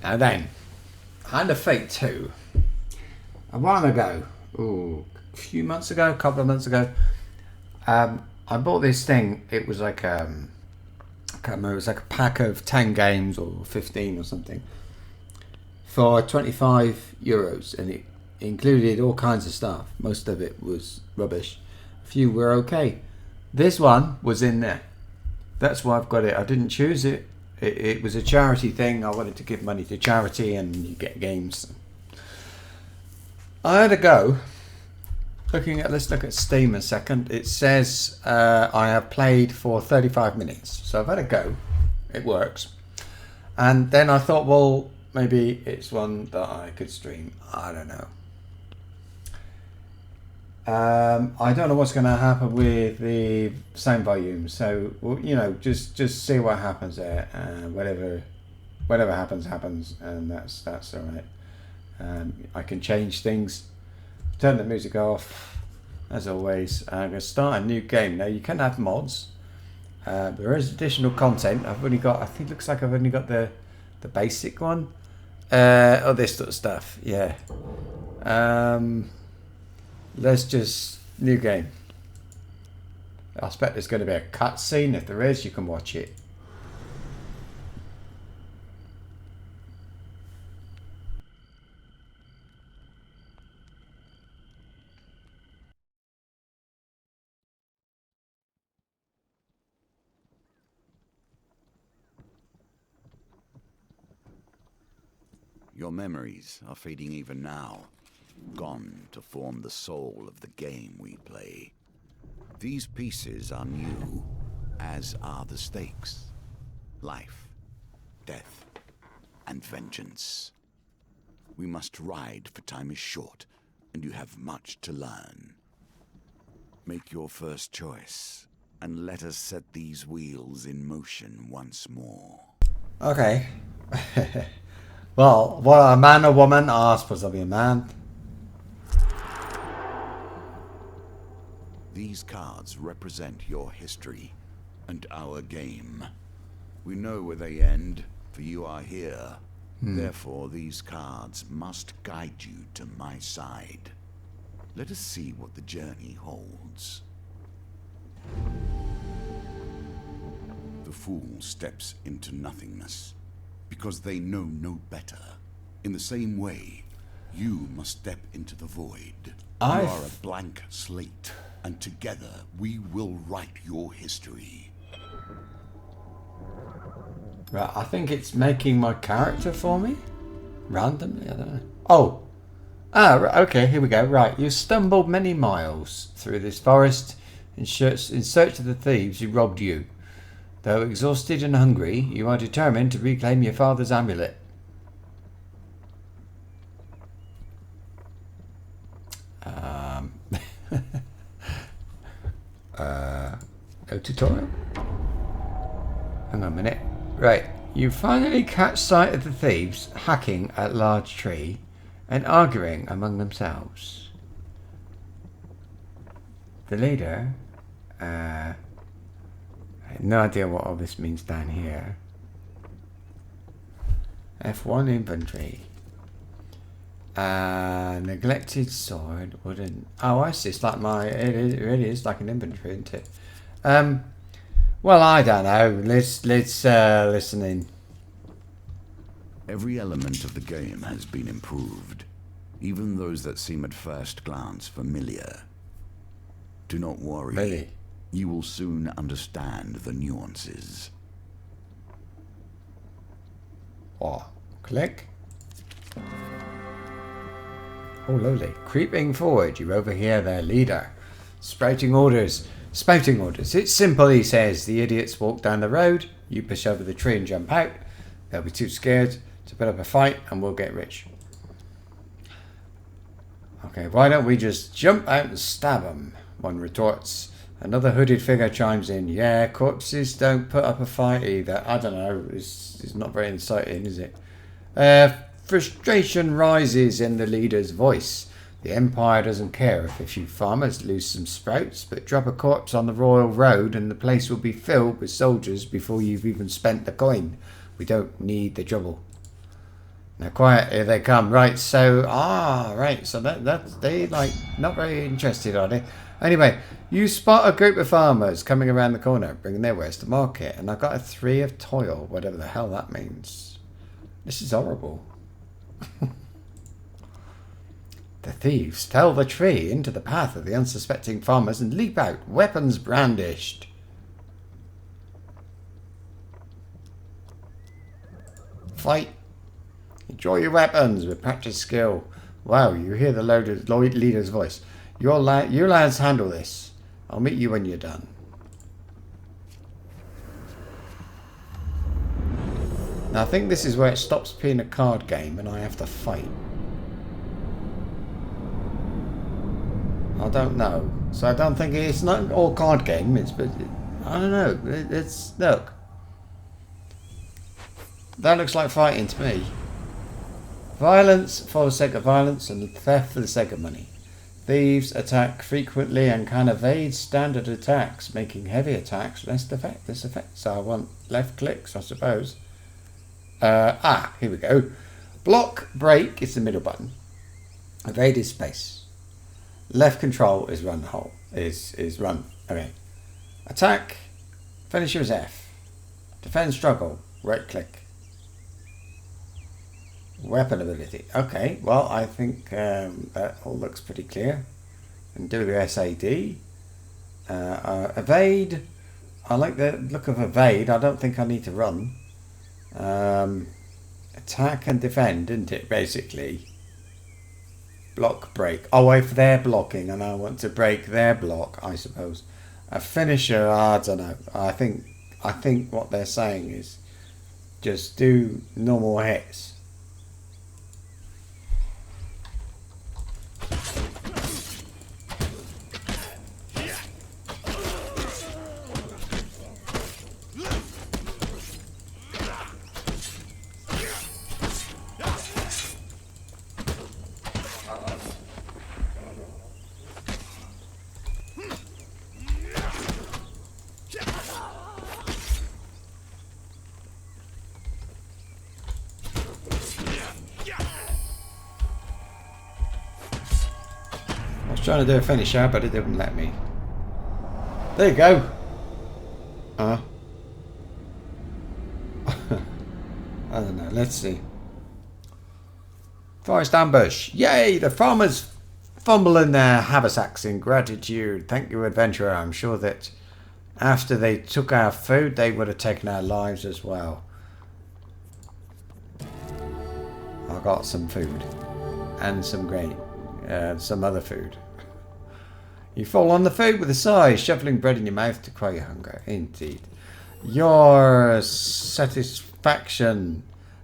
And then, Hand of Fate 2. A while ago, a few months ago, a couple of months ago, I bought this thing. It was like I can't remember. It was like a pack of 10 games or 15 or something for €25, and it included all kinds of stuff. Most of it was rubbish. A few were okay. This one was in there. That's why I've got it. I didn't choose it. It was a charity thing. I wanted to give money to charity, and you get games. I had a go. Let's look at Steam a second. It says I have played for 35 minutes. So I've had a go. It works. And then I thought, well, maybe it's one that I could stream. I don't know. I don't know what's going to happen with the sound volume. So, just see what happens there. Whatever happens, and that's all right. I can change things. Turn the music off, as always. I'm going to start a new game. Now, you can have mods. There is additional content. I think it looks like I've only got the basic one. This sort of stuff. Yeah. Let's just new game. I expect there's going to be a cutscene. If there is, you can watch it. Your memories are fading even now, gone to form the soul of the game we play. These pieces are new, as are the stakes. Life, death, and vengeance. We must ride, for time is short, and you have much to learn. Make your first choice, and let us set these wheels in motion once more. Okay. Well, what, a man or woman? I suppose I'll be a man. These cards represent your history and our game. We know where they end, for you are here. Therefore, these cards must guide you to my side. Let us see what the journey holds. The fool steps into nothingness, because they know no better. In the same way, you must step into the void. You are a blank slate, and together we will write your history. Right, I think it's making my character for me. Randomly, I don't know. Right, okay, here we go. Right, you stumbled many miles through this forest in search of the thieves who robbed you. Though exhausted and hungry, you are determined to reclaim your father's amulet. Go tutorial? Hang on a minute. Right, you finally catch sight of the thieves hacking at large tree and arguing among themselves. The leader, I have no idea what all this means down here. F1 inventory. Neglected sword, wooden. Oh, I see. It's like it really is like an inventory, isn't it? Well, I don't know. Let's listen in. Every element of the game has been improved, even those that seem at first glance familiar. Do not worry. Really? You will soon understand the nuances. What? Click. Oh, lovely. Creeping forward, you overhear their leader spouting orders. It's simple, he says. The idiots walk down the road, you push over the tree and jump out. They'll be too scared to put up a fight, and we'll get rich. Okay, why don't we just jump out and stab them? One retorts. Another hooded figure chimes in. Yeah, corpses don't put up a fight either. I don't know. It's not very inciting, is it? Frustration rises in the leader's voice. The Empire doesn't care if a few farmers lose some sprouts, but drop a corpse on the royal road and the place will be filled with soldiers before you've even spent the coin. We don't need the trouble. Now quiet, here they come. Right, so right, so that's they like not very interested, are they? Anyway, you spot a group of farmers coming around the corner, bringing their wares to market, and I've got a 3 of toil, whatever the hell that means. This is horrible. The thieves fell the tree into the path of the unsuspecting farmers and leap out, weapons brandished. Fight. Draw your weapons with practiced skill. Wow, you hear the leader's voice. You lads handle this. I'll meet you when you're done. Now I think this is where it stops being a card game and I have to fight. I don't know. So I don't think it's not all card game. But I don't know. It's look. That looks like fighting to me. Violence for the sake of violence and theft for the sake of money. Thieves attack frequently and can evade standard attacks, making heavy attacks less effective. So I want left clicks, I suppose. Here we go. Block, break is the middle button. Evade is space. Left control is run is run. Okay. Attack, finisher is F. Defend, struggle, right click. Weapon ability. Okay, well, I think that all looks pretty clear. And do the SAD. Evade. I like the look of evade. I don't think I need to run. Attack and defend, isn't it, basically? Block, break. Oh, wait for their blocking, and I want to break their block, I suppose. A finisher, I don't know. I think what they're saying is just do normal hits. Trying to do a finisher, but it didn't let me. There you go. I don't know. Let's see. Forest ambush. Yay! The farmers fumble in their haversacks in gratitude. Thank you, adventurer. I'm sure that after they took our food, they would have taken our lives as well. I got some food and some grain, some other food. You fall on the food with a sigh, shoveling bread in your mouth to quiet your hunger. Indeed. Your satisfaction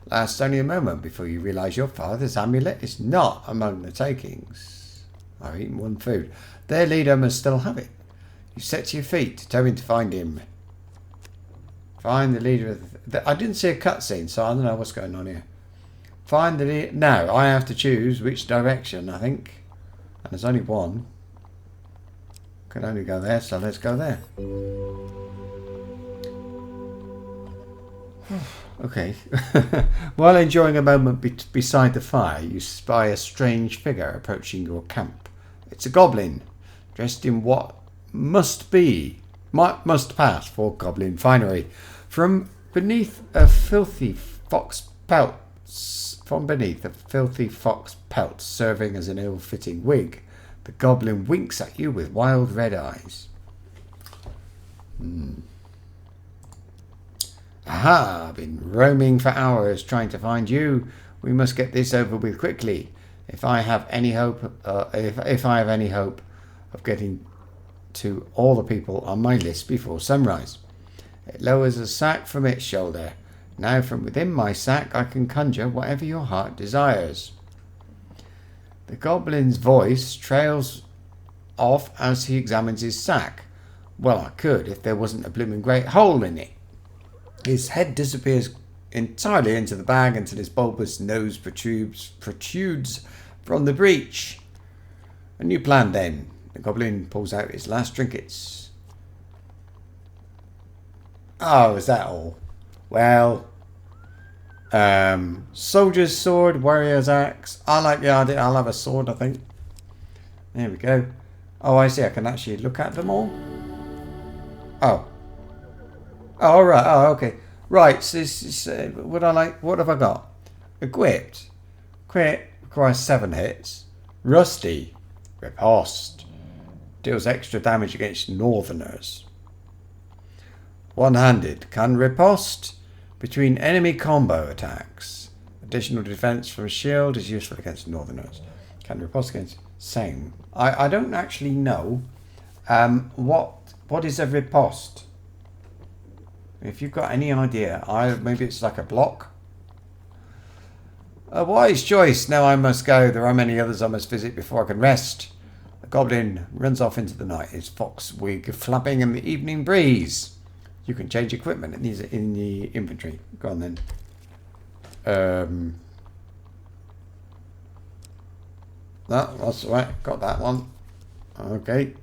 lasts only a moment before you realise your father's amulet is not among the takings. I've eaten one food. Their leader must still have it. You set to your feet, determined to find him. Find the leader of I didn't see a cutscene, so I don't know what's going on here. Find the leader. No, I have to choose which direction, I think. And there's only one. Can only go there, so let's go there. Okay. While enjoying a moment beside the fire, you spy a strange figure approaching your camp. It's a goblin, dressed in what must pass for goblin finery. From beneath a filthy fox pelt, serving as an ill-fitting wig, the goblin winks at you with wild red eyes. Aha! I've been roaming for hours trying to find you. We must get this over with quickly. If I have any hope, if I have any hope of getting to all the people on my list before sunrise. It lowers a sack from its shoulder. Now from within my sack I can conjure whatever your heart desires. The goblin's voice trails off as he examines his sack. Well, I could if there wasn't a blooming great hole in it. His head disappears entirely into the bag until his bulbous nose protrudes from the breach. A new plan then. The goblin pulls out his last trinkets. Oh, is that all? Well, Soldier's sword, warrior's axe. I like the idea. I'll have a sword, I think. There we go. Oh, I see. I can actually look at them all. Oh. Oh, all right. Oh, okay. Right. So this is what I like. What have I got? Equipped. Crit requires 7 hits. Rusty. Riposte. Deals extra damage against northerners. One-handed. Can riposte between enemy combo attacks. Additional defense from a shield is useful against northerners. Can riposte against same. I don't actually know what is a riposte. If you've got any idea, maybe it's like a block. A wise choice. Now I must go. There are many others I must visit before I can rest. The goblin runs off into the night, his fox wig flapping in the evening breeze. You can change equipment in the inventory. Go on then. That's right. Got that one. Okay.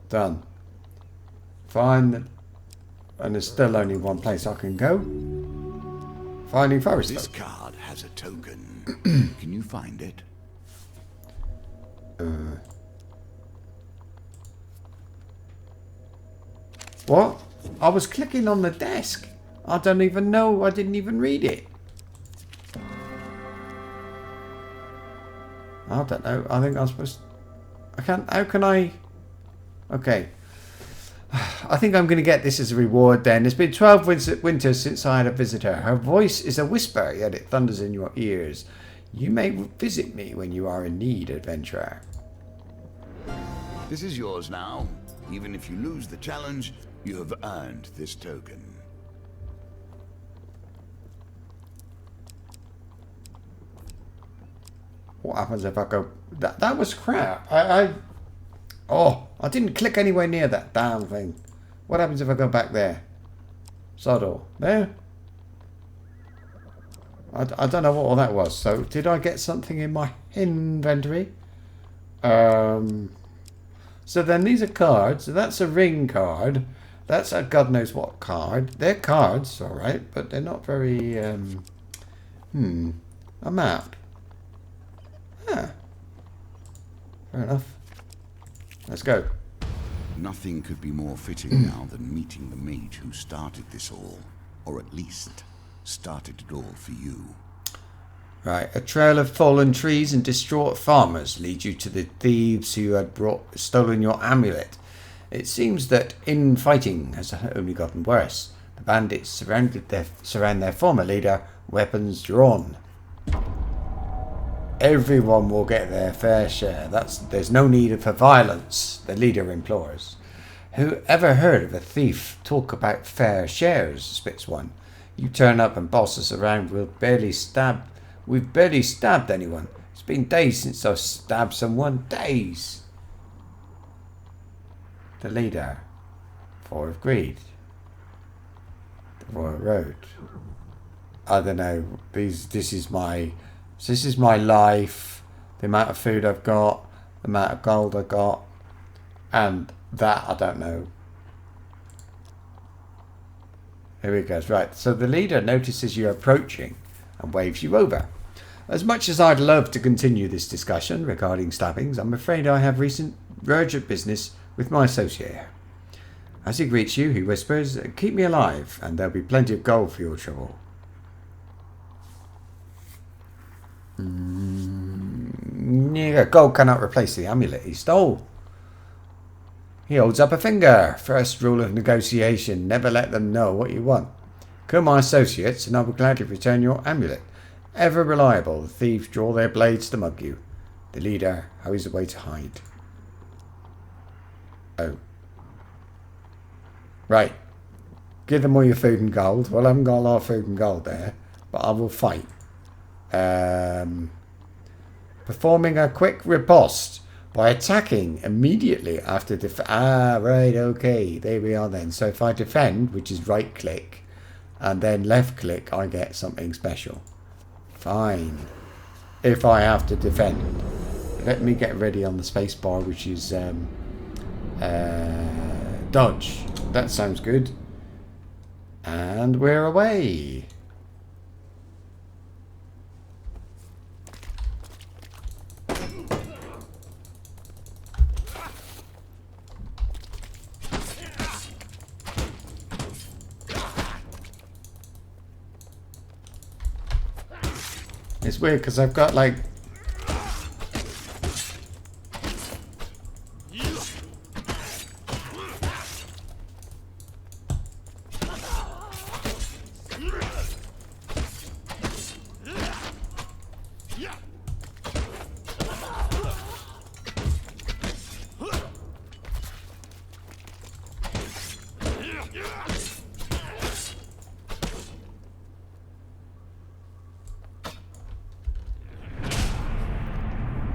Done. Fine. And there's still only one place I can go. Finding forest. This card has a token. Can you find it? What? I was clicking on the desk. I don't even know. I didn't even read it. I don't know. I think I'm supposed to... I can't... How can I... Okay. I think I'm going to get this as a reward then. It's been 12 winters since I had a visitor. Her voice is a whisper, yet it thunders in your ears. You may visit me when you are in need, adventurer. This is yours now. Even if you lose the challenge, you have earned this token. What happens if I go... That was crap. Oh, I didn't click anywhere near that damn thing. What happens if I go back there? Sodor. There? I don't know what all that was. So, did I get something in my inventory? So then these are cards. So that's a ring card. That's a God knows what card. They're cards, alright, but they're not very... A map. Huh. Fair enough. Let's go. Nothing could be more fitting now than meeting the mage who started this all. Or at least, started it all for you. Right, a trail of fallen trees and distraught farmers lead you to the thieves who had stolen your amulet. It seems that infighting has only gotten worse. The bandits surround their former leader, weapons drawn. Everyone will get their fair share. There's no need for violence, the leader implores. Who ever heard of a thief talk about fair shares, spits one. You turn up and boss us around, we've barely stabbed anyone. It's been days since I've stabbed someone. Days. The leader. For of greed. The Royal Road. I don't know. This is my life. The amount of food I've got. The amount of gold I've got. And that I don't know. Here he goes. Right. So the leader notices you approaching and waves you over. As much as I'd love to continue this discussion regarding stabbings, I'm afraid I have recent urgent business with my associate here. As he greets you, he whispers, keep me alive, and there'll be plenty of gold for your trouble. Gold cannot replace the amulet he stole. He holds up a finger. First rule of negotiation, never let them know what you want. Kill my associates, and I will gladly return your amulet. Ever reliable, the thieves draw their blades to mug you. The leader hurries away to hide. Oh. Right. Give them all your food and gold. Well, I haven't got a lot of food and gold there, but I will fight. Performing a quick riposte by attacking immediately after right, okay. There we are then. So if I defend, which is right click, and then left click, I get something special. Fine. If I have to defend. Let me get ready on the space bar, which is dodge. That sounds good. And we're away. It's weird because I've got like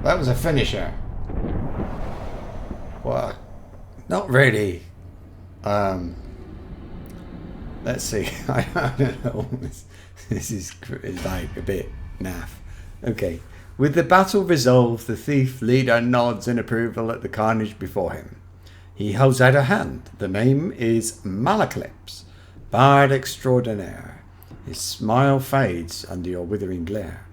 that was a finisher. Well, not really. Let's see. I don't know. This is like a bit naff. Okay. With the battle resolved, the thief leader nods in approval at the carnage before him. He holds out a hand. The name is Malaclips, Bard Extraordinaire. His smile fades under your withering glare.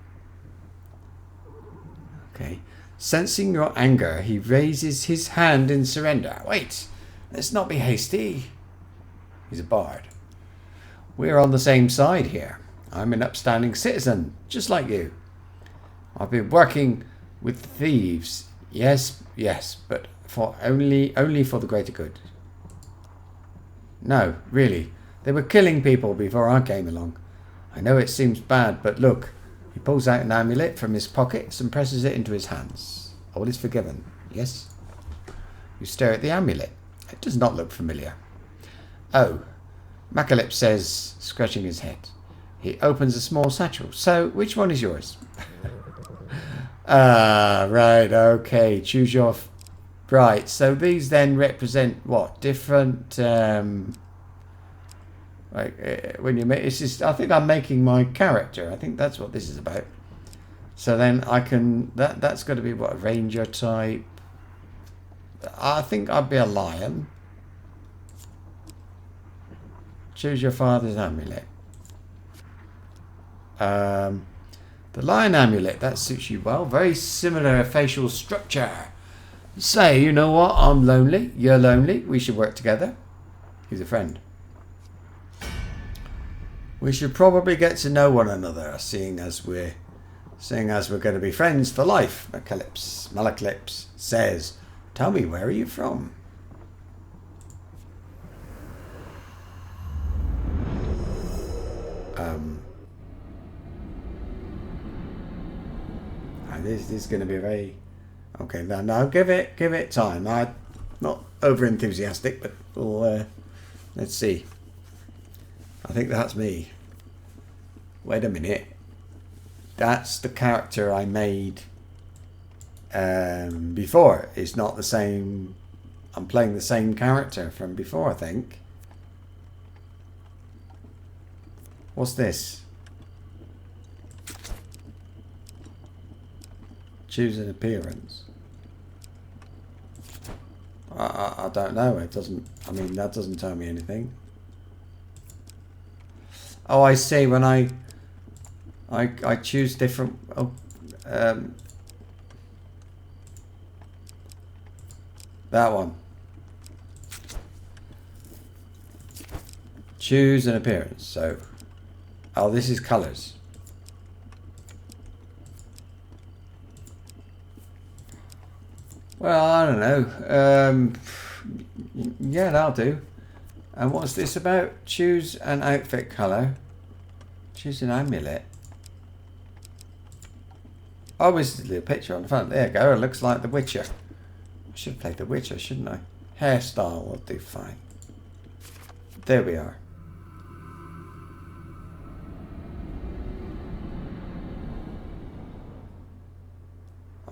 Okay. Sensing your anger, he raises his hand in surrender. Wait, let's not be hasty. He's a bard. We're on the same side here. I'm an upstanding citizen, just like you. I've been working with thieves. Yes, but for only for the greater good. No, really. They were killing people before I came along. I know it seems bad, but look. He pulls out an amulet from his pockets and presses it into his hands. All is forgiven. Yes? You stare at the amulet. It does not look familiar. Oh, Macalip says, scratching his head. He opens a small satchel. So, which one is yours? Right, okay. Choose your... Right, so these then represent what? Different... when you make... It's just, I think I'm making my character. I think that's what this is about. So then I can... That's got to be, what, a ranger type? I think I'd be a lion. Choose your father's amulet. The lion amulet, that suits you well. Very similar facial structure. Say, you know what? I'm lonely. You're lonely. We should work together. He's a friend. We should probably get to know one another, seeing as we're going to be friends for life. Malaclips says, "Tell me, where are you from?" This is going to be very... Okay, now give it time. I'm not over enthusiastic, but we'll, let's see. I think that's me. Wait a minute. That's the character I made before. It's not the same. I'm playing the same character from before, I think. What's this? Choose an appearance. I don't know. It doesn't... I mean, that doesn't tell me anything. Oh, I see. When I choose different... Oh, that one. Choose an appearance. So... Oh, this is colours. Well, I don't know. Yeah, that'll do. And what's this about? Choose an outfit colour. Choose an amulet. Oh, this is the picture on the front. There you go. It looks like The Witcher. I should have played The Witcher, shouldn't I? Hairstyle will do fine. There we are.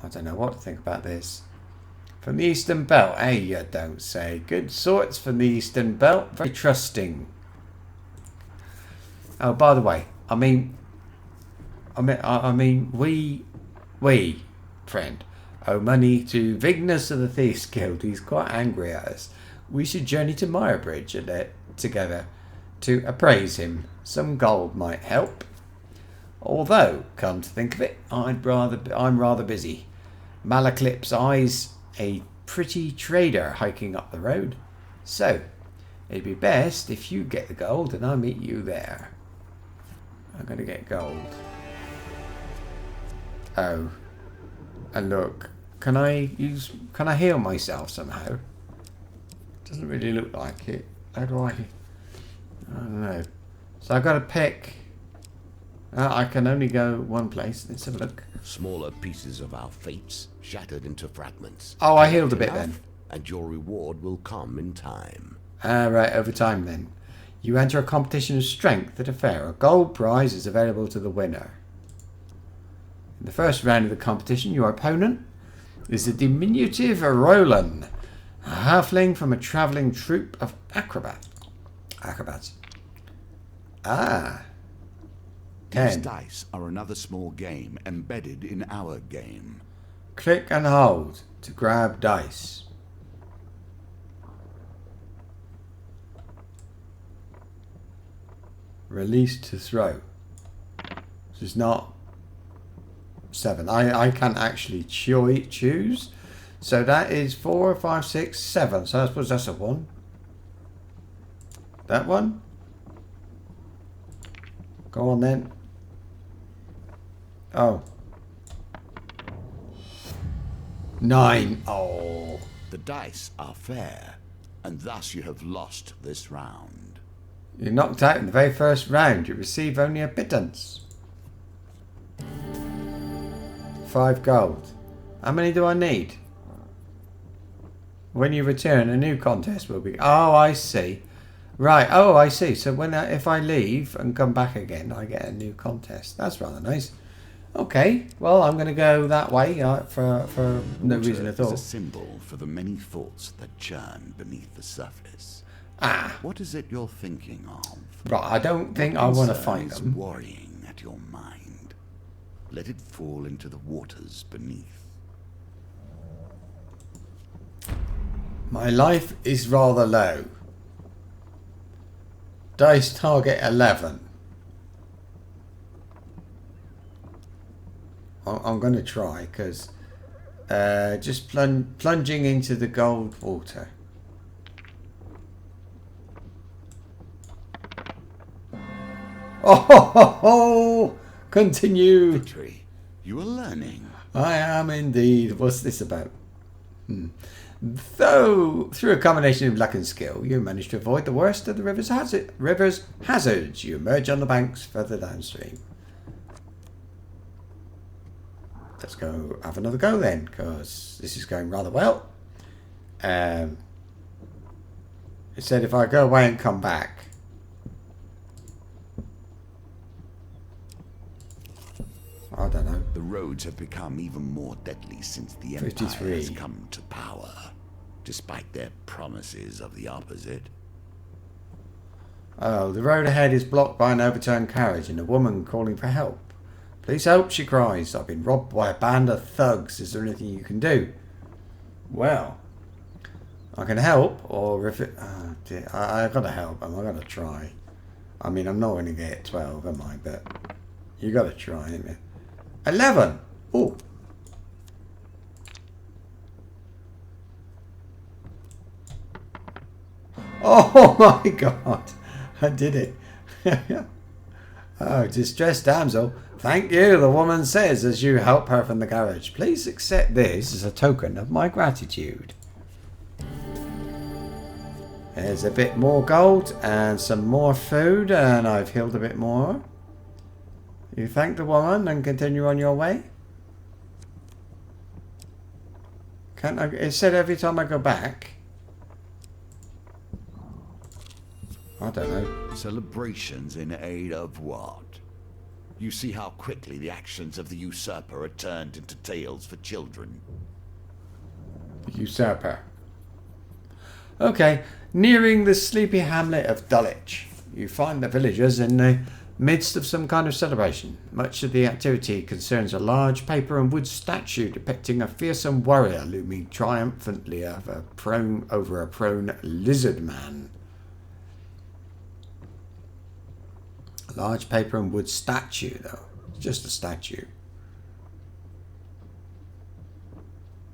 I don't know what to think about this. From the Eastern Belt. Hey, you don't say. Good sorts from the Eastern Belt. Very trusting. Oh, by the way, I mean, we, friend, owe money to Vignus of the Thieves Guild. He's quite angry at us. We should journey to Myrebridge together to appraise him. Some gold might help. Although, come to think of it, I'm rather busy. Malaclip's eyes a pretty trader hiking up the road. So, it'd be best if you get the gold and I meet you there. I'm going to get gold. Oh. And look, can I heal myself somehow? Doesn't really look like it. How do I don't know. So I've got to pick. I can only go one place. Let's have a look. Smaller pieces of our fates shattered into fragments. Oh, I healed a bit then. And your reward will come in time. Right, over time then. You enter a competition of strength at a fair. A gold prize is available to the winner. In the first round of the competition, your opponent is the diminutive Roland, a halfling from a travelling troupe of acrobats. Ah. These 10. dice are another small game embedded in our game. Click and hold to grab dice. Release to throw. This is not 7. I can't actually choose. So that is 4, 5, 6, 7. So I suppose that's a 1. That one. Go on then. Oh. 9. Oh. The dice are fair, and thus you have lost this round. You're knocked out in the very first round. You receive only a pittance. 5 gold. How many do I need? When you return, a new contest will be... Oh, I see. Right. Oh, I see. So when if I leave and come back again, I get a new contest. That's rather nice. Okay. Well, I'm going to go that way for no reason at all. Water is a symbol for the many thoughts that churn beneath the surface. Ah. What is it you're thinking of? Right. I don't think I want to fight them. Worrying at your mind. Let it fall into the waters beneath. My life is rather low. Dice target 11. I'm going to try because just plunging into the gold water. Oh, continue. Victory. You are learning. I am indeed. What's this about? Though, through a combination of luck and skill, you manage to avoid the worst of the river's hazards. You emerge on the banks further downstream. Let's go have another go then, because this is going rather well. It said if I go away and come back. I don't know. The roads have become even more deadly since the Empire 53. has come to power, despite their promises of the opposite. Oh, the road ahead is blocked by an overturned carriage and a woman calling for help. Please help, she cries. I've been robbed by a band of thugs. Is there anything you can do? Well, I can help, or if it... Oh dear, I've got to help them. I've got to try. I mean, I'm not going to get 12, am I? But you got to try, ain't you? 11! Oh! Oh my god! I did it. Oh, distressed damsel. Thank you, the woman says as you help her from the carriage. Please accept this as a token of my gratitude. There's a bit more gold and some more food, and I've healed a bit more. You thank the woman and continue on your way. Can't I? It said every time I go back. I don't know. Celebrations in aid of what? You see how quickly the actions of the usurper are turned into tales for children. The usurper. Okay, nearing the sleepy hamlet of Dulwich, you find the villagers in the midst of some kind of celebration. Much of the activity concerns a large paper and wood statue depicting a fearsome warrior looming triumphantly over a prone lizard man. A large paper and wood statue, though. It's just a statue.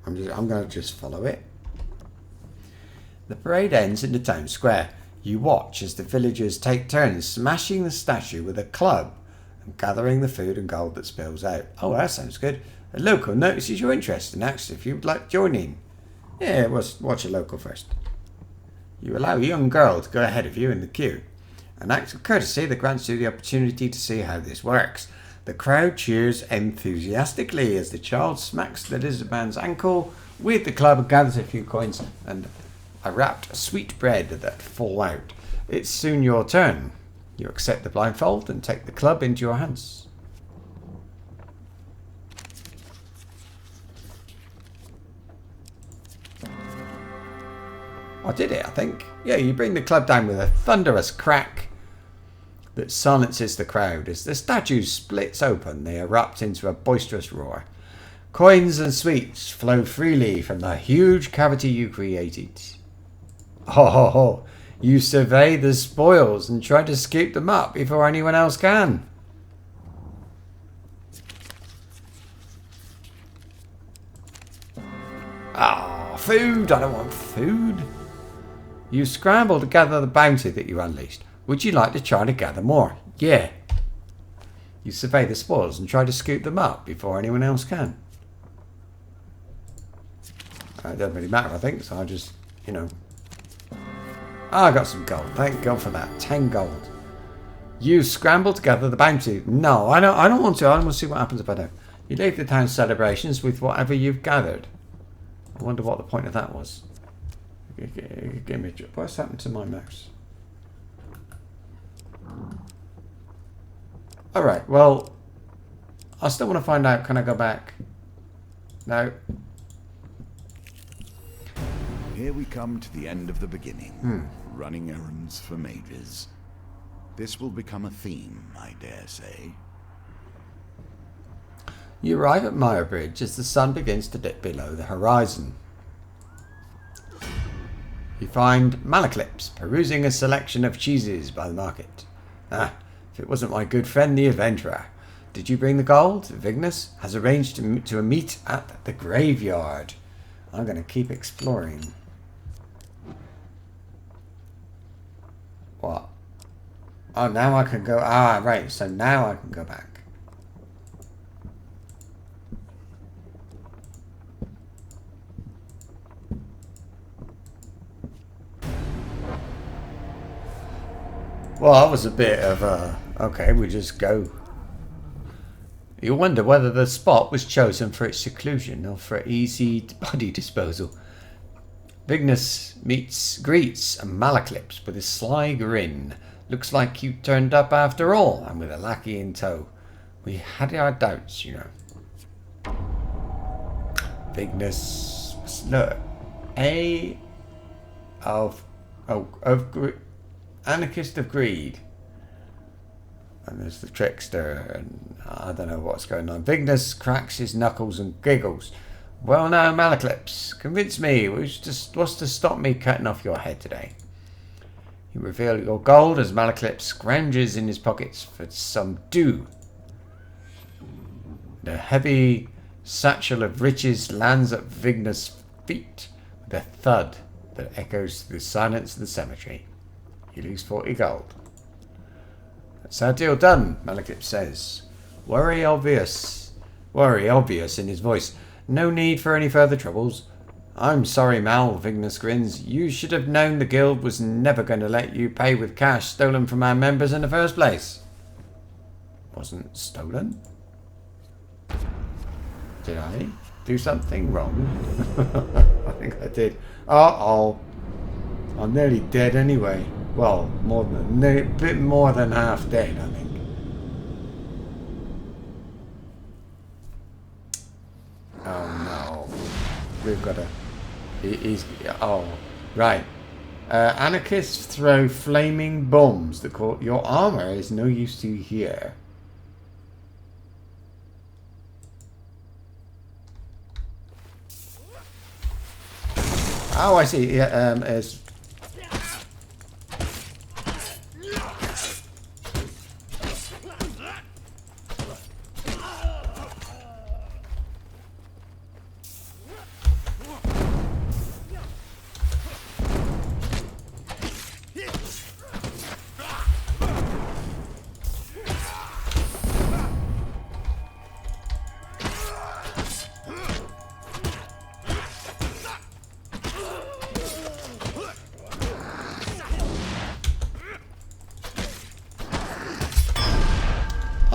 I'm going to just follow it. The parade ends in the town square. You watch as the villagers take turns smashing the statue with a club and gathering the food and gold that spills out. Oh, that sounds good. A local notices your interest and asks if you would like to join in. Yeah, watch a local first. You allow a young girl to go ahead of you in the queue. An act of courtesy that grants you the opportunity to see how this works. The crowd cheers enthusiastically as the child smacks the lizard man's ankle with the club and gathers a few coins and a wrapped sweetbread that fall out. It's soon your turn. You accept the blindfold and take the club into your hands. I did it, I think. Yeah, you bring the club down with a thunderous crack that silences the crowd. As the statue splits open, they erupt into a boisterous roar. Coins and sweets flow freely from the huge cavity you created. Ho ho ho! You survey the spoils and try to scoop them up before anyone else can. Ah, food! I don't want food. You scramble to gather the bounty that you unleashed. Would you like to try to gather more? Yeah. You survey the spoils and try to scoop them up before anyone else can. It doesn't really matter, I think, so I just, you know. I got some gold. Thank God for that. 10 gold. You scramble to gather the bounty. No, I don't want to. I want to see what happens if I don't. You leave the town celebrations with whatever you've gathered. I wonder what the point of that was. Give me, what's happened to my mouse? Alright, well, I still want to find out. Can I go back? No. Here we come to the end of the beginning. Running errands for mages. This will become a theme, I dare say. You arrive at Myrebridge as the sun begins to dip below the horizon. You find Malaclips perusing a selection of cheeses by the market. Ah, if it wasn't my good friend the adventurer. Did you bring the gold? Vignus has arranged to meet at the graveyard. I'm going to keep exploring. What? Oh, now I can go. Ah, right. So now I can go back. Well, that was a bit of a... Okay, we just go. You wonder whether the spot was chosen for its seclusion or for easy body disposal. Vignus greets Malaclips with a sly grin. Looks like you turned up after all, and with a lackey in tow. We had our doubts, you know. Vignus... Look. Anarchist of Greed. And there's the trickster, and I don't know what's going on. Vignus cracks his knuckles and giggles. Well now, Malaclips, convince me, what's to stop me cutting off your head today? You reveal your gold as Malaclips scrounges in his pockets for some dew. The heavy satchel of riches lands at Vignus' feet with a thud that echoes through the silence of the cemetery. You lose 40 gold. That's our deal done, Malaclips says. Worry obvious in his voice. No need for any further troubles. I'm sorry, Mal, Vignus grins. You should have known the guild was never going to let you pay with cash stolen from our members in the first place. Wasn't stolen? Did I do something wrong? I think I did. Uh-oh. I'm nearly dead anyway. Well, a bit more than half dead, I think. Oh no. We've got a... Oh, right. Anarchists throw flaming bombs that call... Your armor is no use to you here. Oh, I see. Yeah,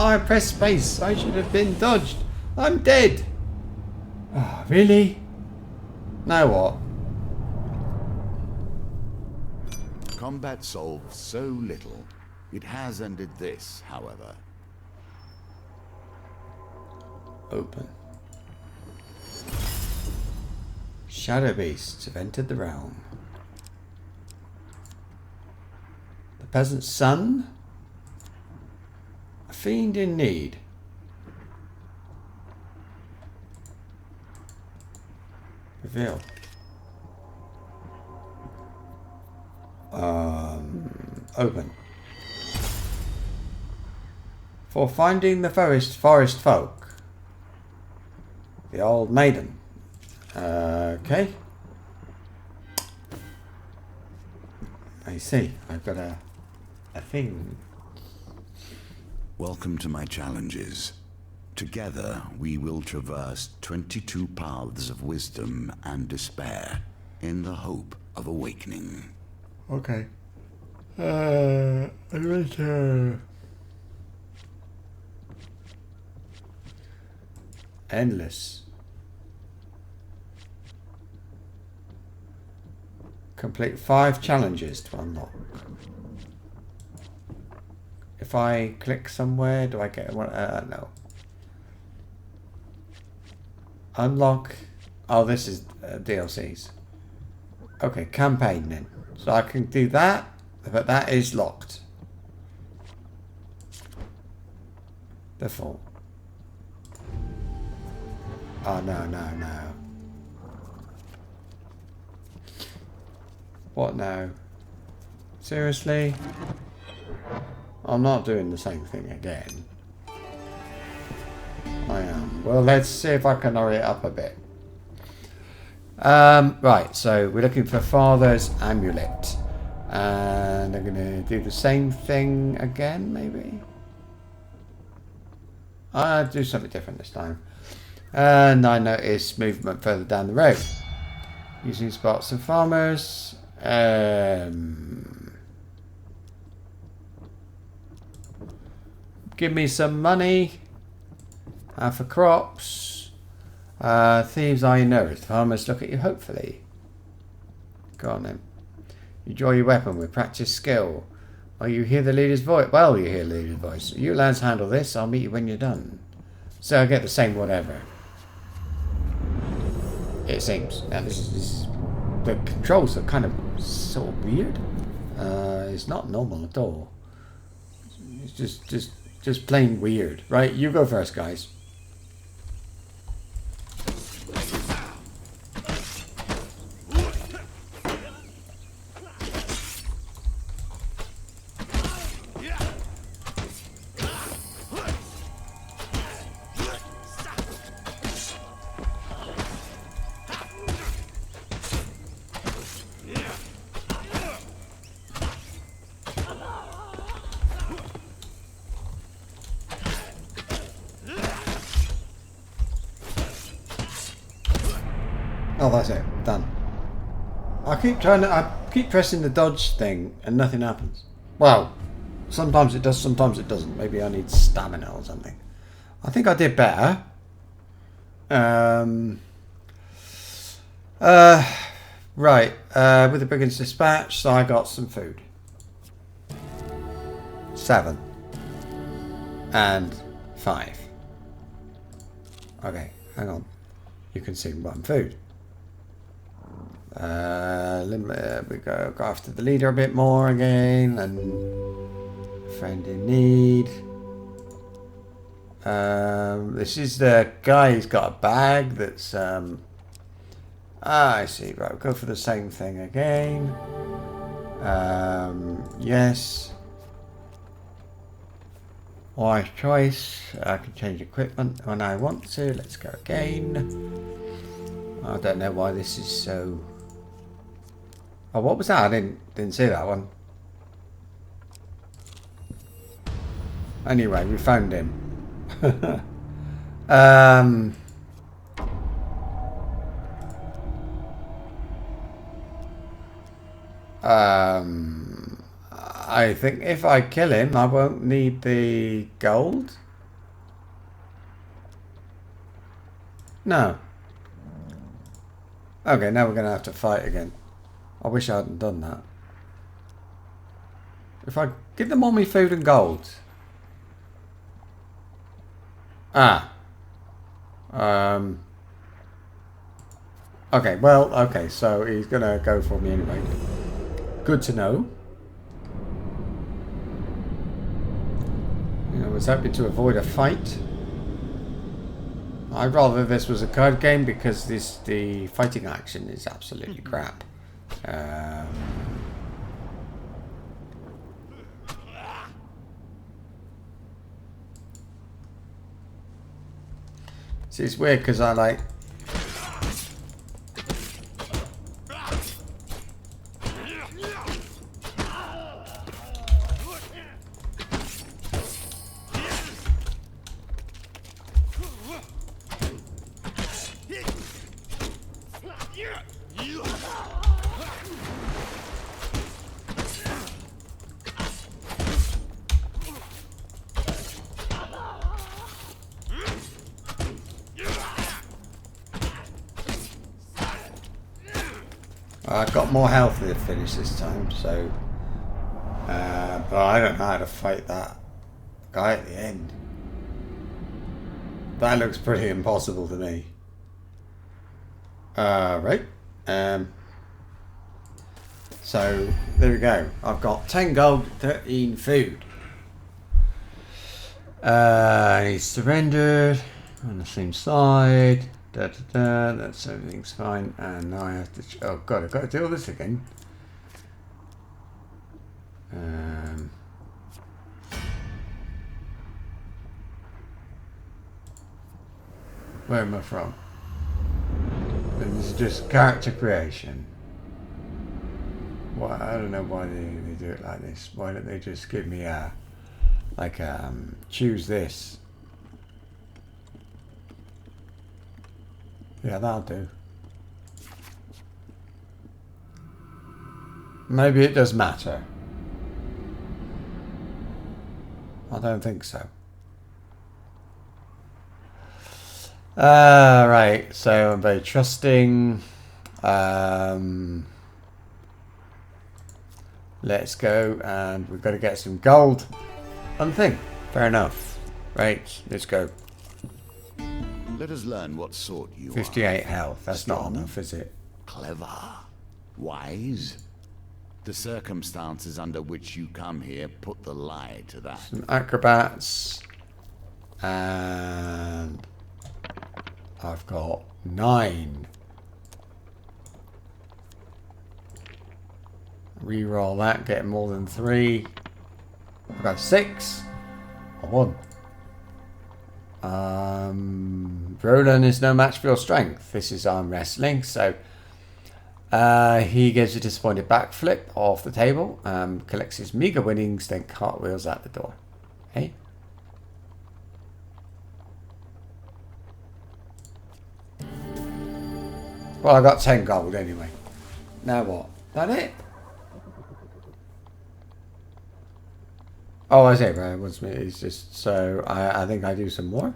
Oh, I pressed space. I should have been dodged. I'm dead. Oh, really? Now what? Combat solves so little. It has ended this, however. Open. Shadow beasts have entered the realm. The peasant's son? A fiend in need. Reveal. Open. For finding the forest folk. The old maiden. Okay. I see. I've got a thing. Welcome to my challenges. Together, we will traverse 22 paths of wisdom and despair in the hope of awakening. Okay. I want to... Endless. Complete 5 challenges to unlock. If I click somewhere, do I get one? No. Unlock. Oh, this is DLCs. Okay, campaign then. So I can do that, but that is locked. Default. Oh, no. What now? Seriously? I'm not doing the same thing again. I am. Well, let's see if I can hurry it up a bit. Right, so we're looking for Father's Amulet. And I'm going to do the same thing again, maybe? I'll do something different this time. And I notice movement further down the road. Using spots of farmers. Give me some money. For crops. Thieves are unearthed. Farmers look at you hopefully. Go on then. You draw your weapon with practiced skill. Or you hear the leader's voice. Well, you hear the leader's voice. You lads handle this. I'll meet you when you're done. So I get the same whatever. It seems. Now this is the controls are kind of sort of weird. It's not normal at all. It's just plain weird. Right, you go first, guys. Oh, that's it. Done. I keep pressing the dodge thing and nothing happens. Well, sometimes it does, sometimes it doesn't. Maybe I need stamina or something. I think I did better. Right. With the brigand's dispatch, so I got some food. 7. And 5. Okay, hang on. You can see one food. We go after the leader a bit more again, and friend in need. This is the guy who's got a bag that's I see. Right, we'll go for the same thing again. Yes. Wise choice. I can change equipment when I want to. Let's go again. I don't know why this is so... Oh, what was that? I didn't see that one. Anyway, we found him. I think if I kill him, I won't need the gold. No. Okay, now we're going to have to fight again. I wish I hadn't done that. If I give them all me food and gold. Ah. Okay, well, okay, so he's going to go for me anyway. Good to know. I was hoping to avoid a fight. I'd rather this was a card game because the fighting action is absolutely crap. See, it's weird because I like... I've got more health to finish this time, so... but I don't know how to fight that guy at the end. That looks pretty impossible to me. Right. So, there we go. I've got 10 gold, 13 food. He's surrendered on the same side. Da, da, da, that's everything's fine, and now I have to. Oh god, I've got to do all this again. Where am I from? This is just character creation. Why? I don't know why they do it like this. Why don't they just give me a choose this? Yeah, that'll do. Maybe it does matter. I don't think so. Right, so I'm very trusting. Let's go, and we've got to get some gold. One thing. Fair enough. Right, let's go. Let us learn what sort you 58 are. health. That's Strong, not enough, is it? Clever. Wise. The circumstances under which you come here put the lie to that. Some acrobats. And I've got 9. Reroll that, get more than 3. I've got 6. I won. Roland is no match for your strength. This is arm wrestling, so he gives a disappointed backflip off the table, collects his meager winnings, then cartwheels out the door. Hey? Well, I got 10 gold anyway. Now what? That it? Oh, I see, right. It's just so I think I do some more.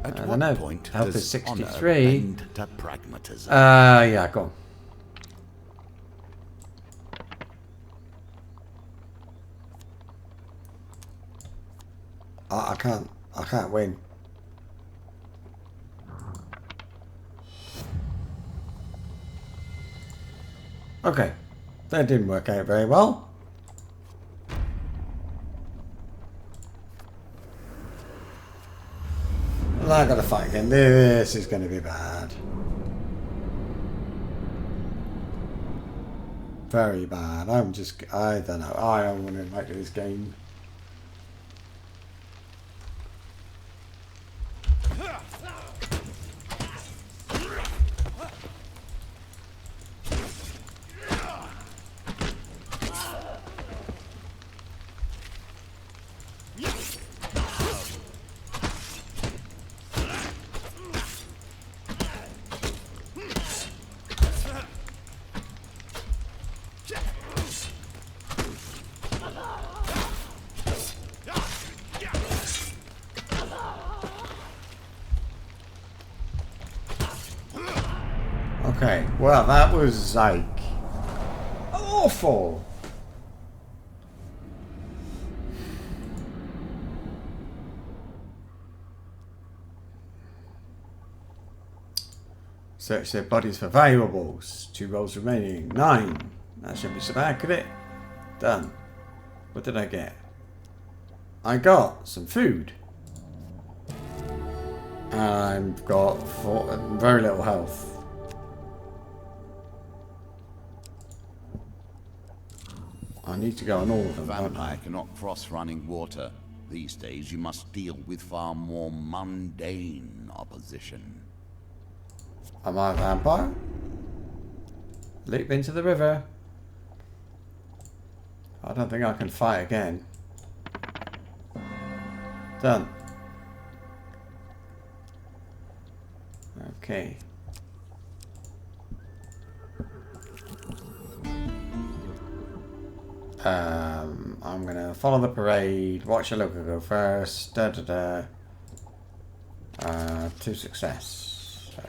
At I what don't know. point Health does is 63. honor bend to pragmatism? Yeah, go on. I can't win. Okay, that didn't work out very well. Well, I gotta fight again. This is gonna be bad. Very bad. I don't know. I don't want to like this game. Okay, well that was like awful. Search their bodies for valuables. 2 rolls remaining. 9. That shouldn't be so bad, could it? Done. What did I get? I got some food. And I've got very little health. I need to go on all of them, don't I? Vampire cannot cross running water. These days you must deal with far more mundane opposition. Am I a vampire? Leap into the river. I don't think I can fight again. Done. Okay. I'm gonna follow the parade. Watch a local go first. Da da da. To success. So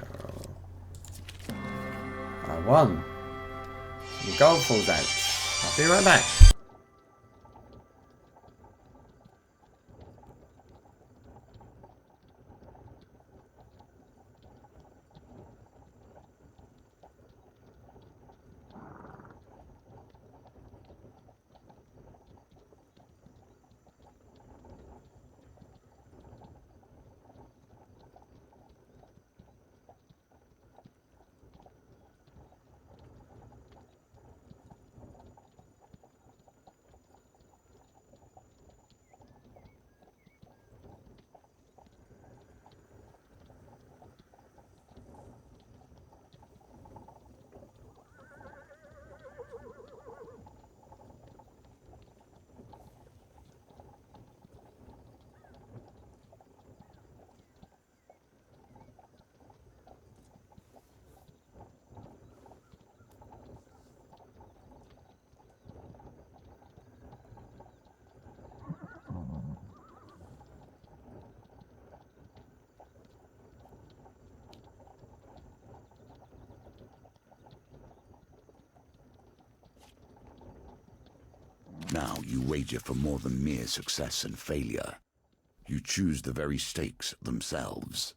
I won. The gold falls out. I'll be right back. Now you wager for more than mere success and failure. You choose the very stakes themselves.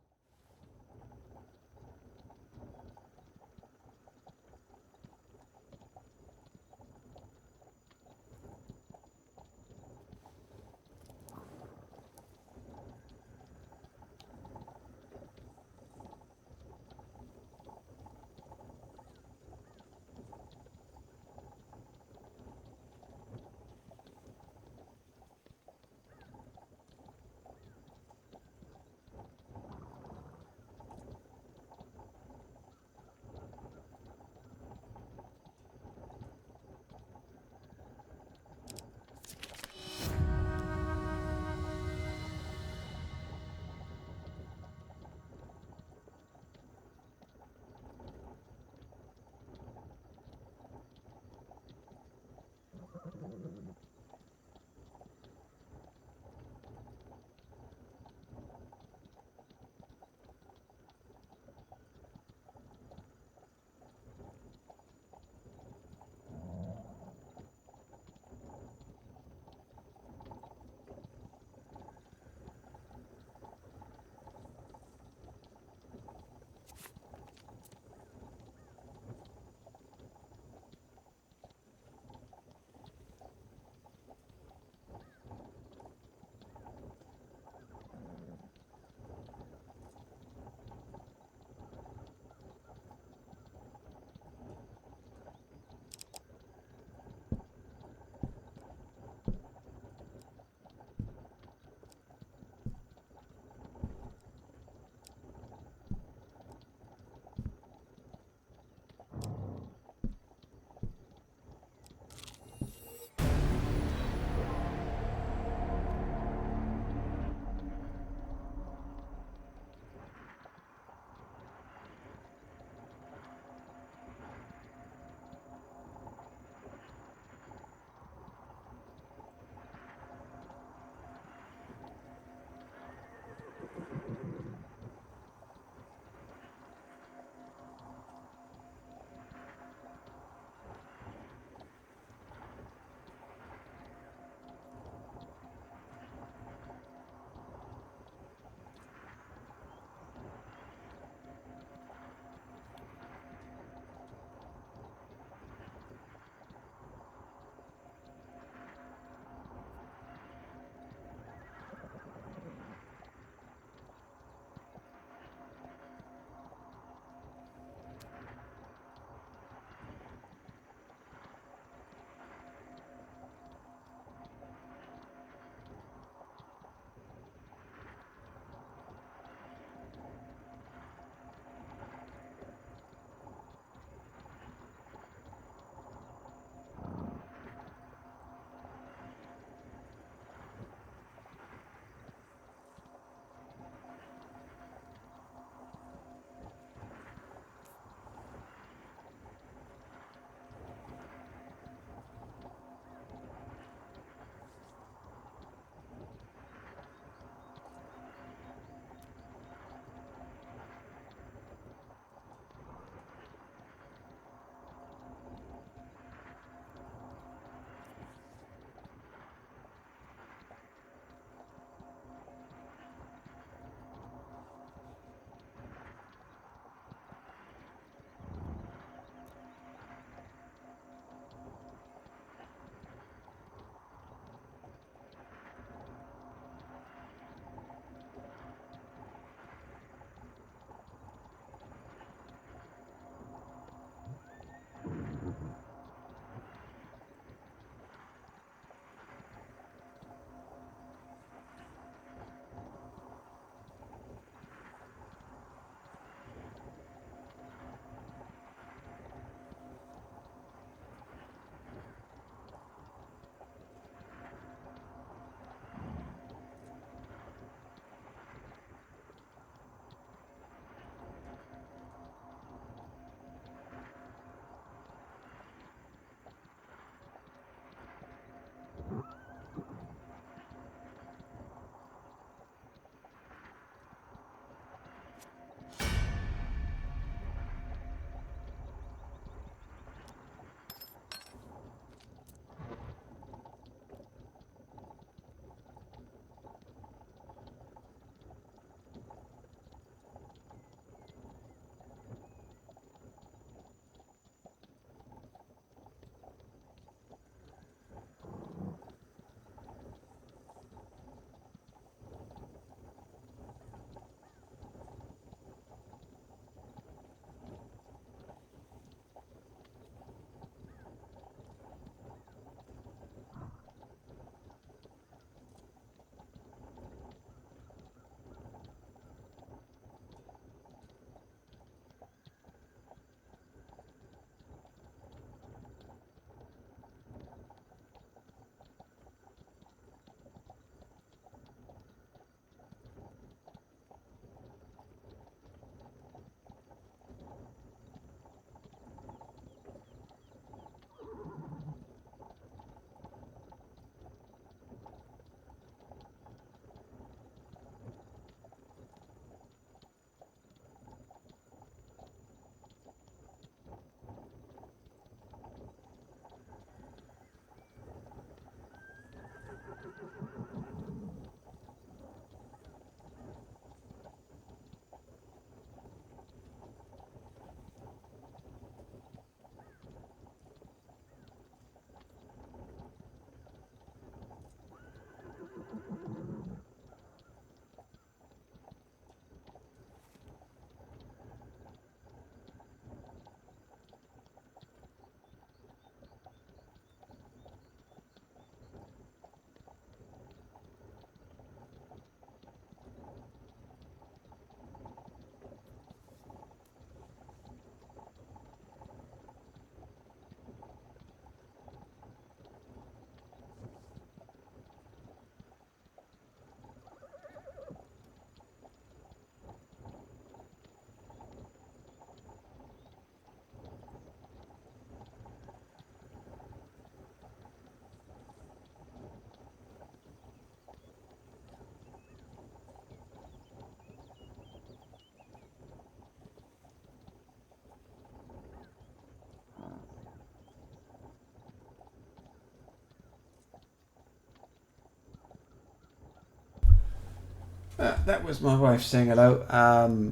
That was my wife saying hello.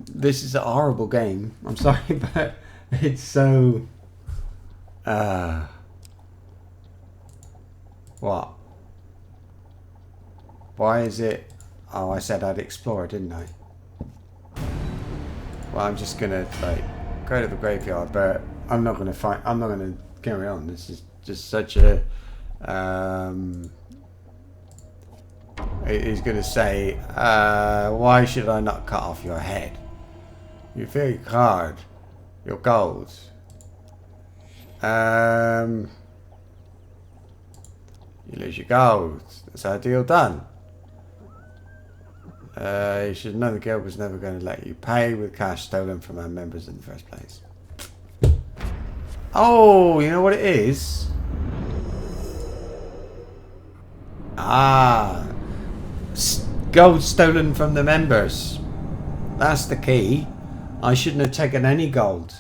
This is a horrible game. I'm sorry, but it's so... What? Why is it... Oh, I said I'd explore, didn't I? Well, I'm just going to, like, go to the graveyard, but I'm not going to fight... I'm not going to carry on. This is just such a... He's going to say, why should I not cut off your head? You feel your card. Your gold. You lose your gold. That's our deal done. You should know the guild was never going to let you pay with cash stolen from our members in the first place. Oh, you know what it is? Ah. Gold stolen from the members. That's the key. I shouldn't have taken any gold.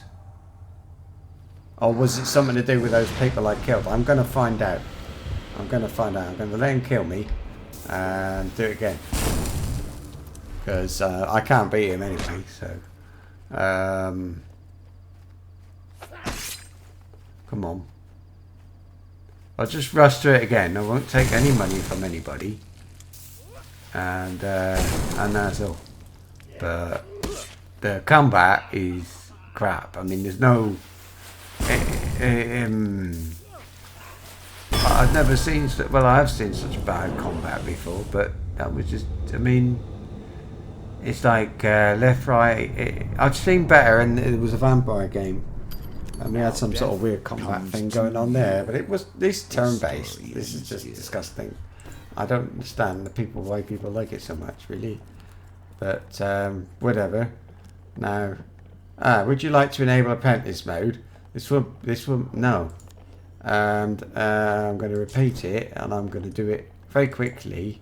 Or was it something to do with those people I killed? I'm going to find out. I'm going to find out. I'm going to let him kill me and do it again. Because I can't beat him anyway, so... come on. I'll just rush through it again. I won't take any money from anybody. And that's all. But the combat is crap. I mean, there's no... I've never seen... Well, I have seen such bad combat before, but that was just... I mean... It's like left, right... I've seen better, and it was a vampire game. And we had some sort of weird combat thing going on there, but it was this turn-based. This is just disgusting. I don't understand why people like it so much, really. But whatever. Now, would you like to enable apprentice mode? This will, no. And I'm going to repeat it, and I'm going to do it very quickly,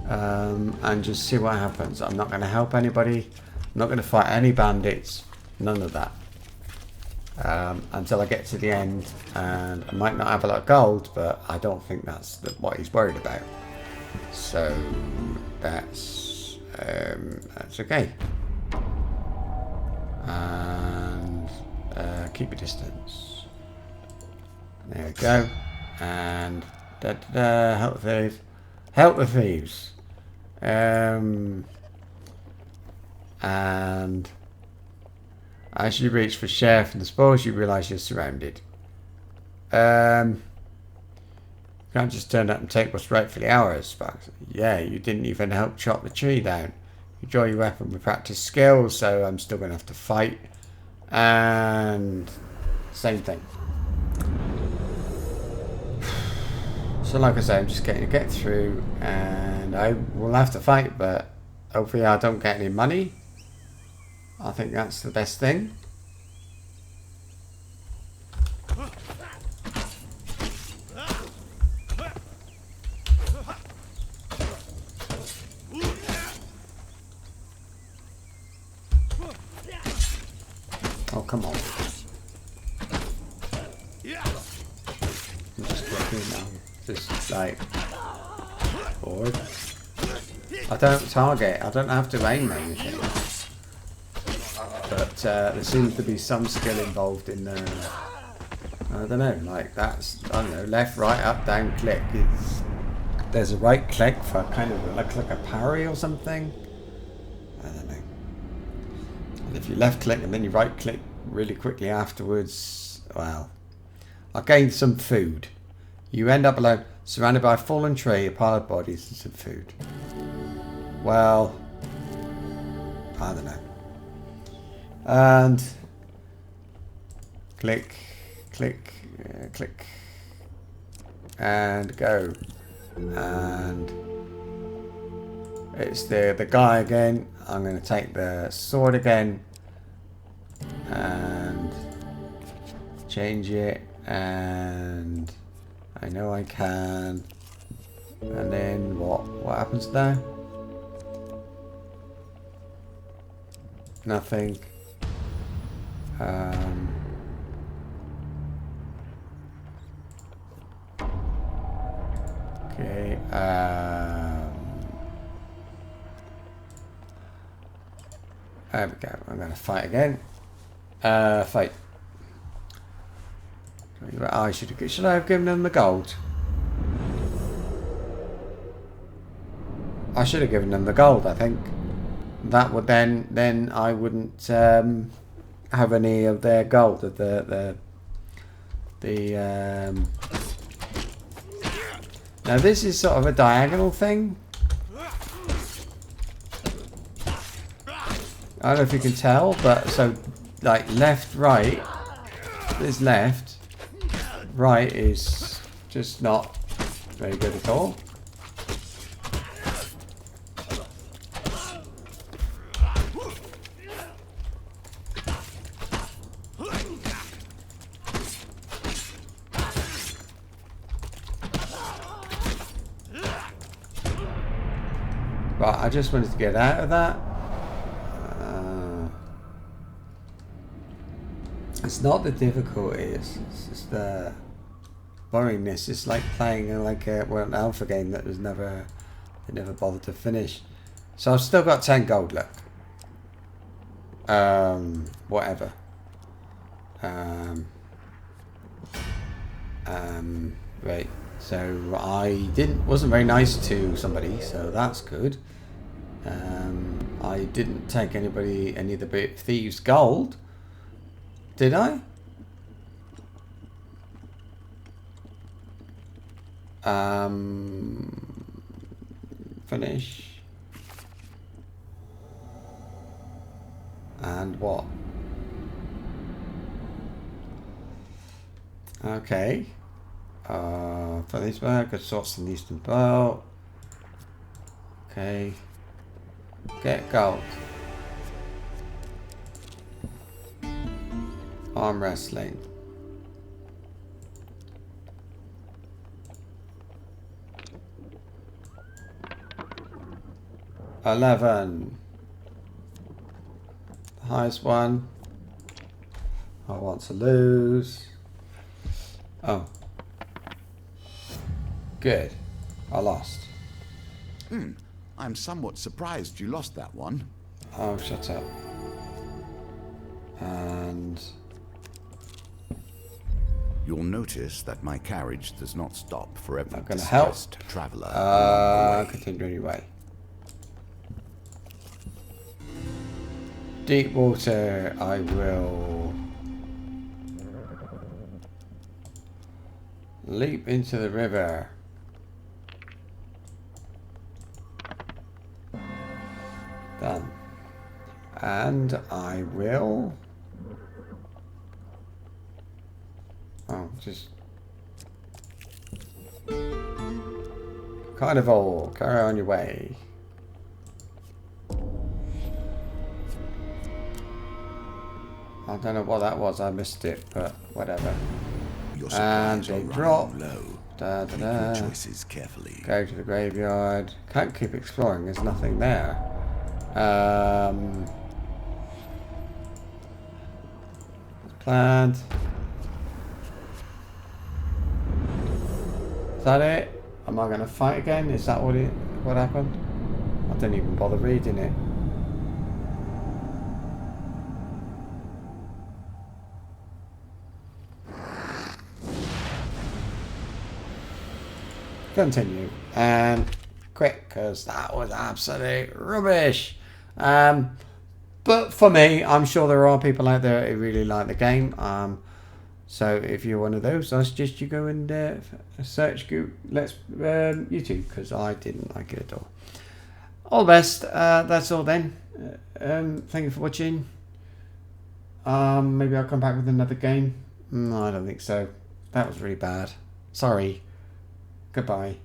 and just see what happens. I'm not going to help anybody. I'm not going to fight any bandits. None of that. Until I get to the end, and I might not have a lot of gold, but I don't think that's what he's worried about. So that's okay. And keep your distance. There we go. And help the thieves. Help the thieves. And as you reach for share from the spoils, you realise you're surrounded. You can't just turn up and take what's rightfully ours, Sparks. Yeah, you didn't even help chop the tree down. You draw your weapon with practice skills, so I'm still going to have to fight. And same thing. So like I say, I'm just getting to get through, and I will have to fight, but hopefully I don't get any money. I think that's the best thing. Oh, come on. I'm just looking now. Just like forward. I don't target. I don't have to aim anything. But there seems to be some skill involved in the... I don't know, like that's... I don't know, left, right, up, down, click. There's a right click for kind of like a parry or something. I don't know. And if you left click and then you right click really quickly afterwards, well... I gained some food. You end up alone, surrounded by a fallen tree, a pile of bodies and some food. Well... I don't know. And click, click, click, and go. And it's the guy again. I'm going to take the sword again and change it. And I know I can. And then what? What happens now? Nothing. Okay. There we go. I'm going to fight again. Fight. Should I have given them the gold? I should have given them the gold, I think. That would then I wouldn't have any of their gold. Now this is sort of a diagonal thing. I don't know if you can tell, but so like left, right. This left, right is just not very good at all. But I just wanted to get out of that. It's not the difficulty, it's just the boringness. It's like playing an alpha game that was never bothered to finish. So I've still got 10 gold left. Whatever. Right. So I wasn't very nice to somebody, so that's good. I didn't take any of the thieves' gold. Did I? Finish. And what? Okay. Finish work, assaults in the eastern belt. Okay. Get gold. Arm wrestling. $11. The highest one. I want to lose. Oh. Good. I lost. I'm somewhat surprised you lost that one. Oh, shut up. And You'll notice that my carriage does not stop for every not gonna help. distressed traveler along the way. Continue anyway. Deep water, I will leap into the river. Done. And I will just carnival, carry on your way. I don't know what that was, I missed it, but whatever. Your And supplies they are running drop. low. Da, da, Make da. your choices carefully. Go to the graveyard. Can't keep exploring, there's nothing there. Planned. Is that it? Am I going to fight again? Is that what happened? I didn't even bother reading it. Continue and quick, because that was absolute rubbish. But for me, I'm sure there are people out there who really like the game. So if you're one of those, I suggest you go and search YouTube, because I didn't like it at all. All the best. That's all then. Thank you for watching. Maybe I'll come back with another game. No, I don't think so. That was really bad. Sorry. Goodbye.